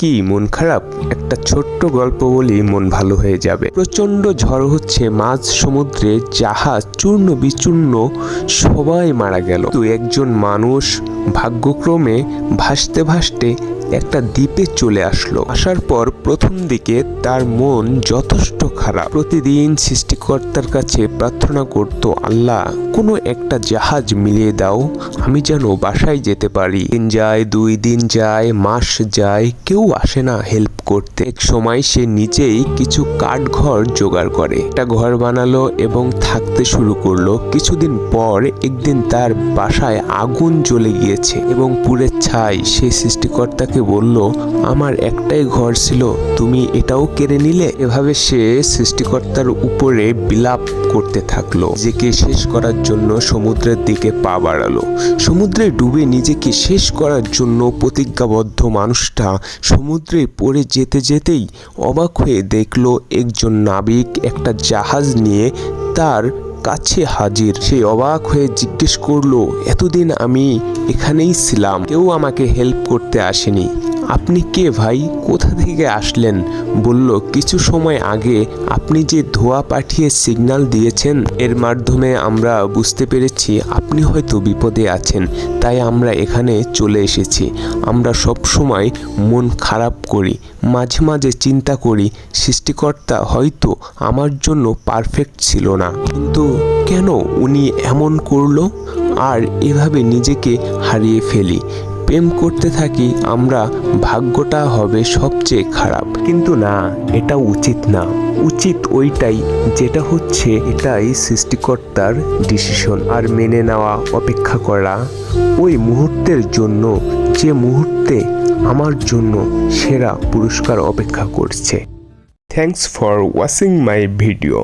কি মন খারাপ? একটা ছোট্ট গল্প বলি মন ভালো হয়ে যাবে। প্রচন্ড ঝড় হচ্ছে, মাঝ সমুদ্রে জাহাজ চূর্ণ বিচূর্ণ, সবাই মারা গেল। তো একজন মানুষ ভাগ্যক্রমে ভাসতে ভাসতে একটা দ্বীপে চলে আসলো। আসার পর প্রথম দিকে তার মন যথেষ্ট খারাপ। প্রতিদিন সৃষ্টিকর্তার কাছে প্রার্থনা করত, আল্লাহ কোনো একটা জাহাজ মিলিয়ে দাও, আমি যেন বাসায় যেতে পারি। দিন যায়, 2 দিন যায়, মাস যায়, কেউ আসে না হেল্প করতে। এক সময় সে নিজেই কিছু কাঠ ঘর জোগাড় করে, একটা ঘর বানালো এবং থাকতে শুরু করলো। কিছুদিন পর একদিন তার বাসায় আগুন জ্বলে গিয়েছে এবং পুড়ে ছাই। সে সৃষ্টিকর্তাকে বলল, আমার একটাই ঘর ছিল, তুমি এটাও কেড়ে নিলে। এভাবে সে সৃষ্টিকর্তার উপরে বিলাপ করতে থাকলো। নিজেকে শেষ করার জন্য সমুদ্রের দিকে পা বাড়ালো। সমুদ্রে ডুবে নিজেকে শেষ করার জন্য প্রতিজ্ঞাবদ্ধ মানুষটা সমুদ্রে পড়ে যেতে যেতেই অবাক হয়ে দেখলো একজন নাবিক একটা জাহাজ নিয়ে তার কাছে হাজির। সে অবাক হয়ে জিজ্ঞেস করলো, এতদিন আমি এখানেই ছিলাম, কেউ আমাকে হেল্প করতে আসেনি, আপনি কে ভাই, কোথা থেকে আসলেন? বলল, কিছু সময় আগে আপনি যে ধোঁয়া পাঠিয়ে সিগন্যাল দিয়েছেন, এর মাধ্যমে আমরা বুঝতে পেরেছি আপনি হয়তো বিপদে আছেন, তাই আমরা এখানে চলে এসেছি। আমরা সব সময় মন খারাপ করি, মাঝে মাঝে চিন্তা করি সৃষ্টিকর্তা হয়তো আমার জন্য পারফেক্ট ছিল না, কিন্তু কেন উনি এমন করলো? আর এভাবে নিজেকে হারিয়ে ফেলি। প্রেম করতে থাকি আমরা, ভাগ্যটা হবে সবচেয়ে খারাপ। কিন্তু না, এটা উচিত না। উচিত ওইটাই যেটা হচ্ছে, এটাই সৃষ্টিকর্তার ডিসিশন। আর মেনে নেওয়া, অপেক্ষা করা ওই মুহূর্তের জন্য, যে মুহূর্তে আমার জন্য সেরা পুরস্কার অপেক্ষা করছে। Thanks for watching my video.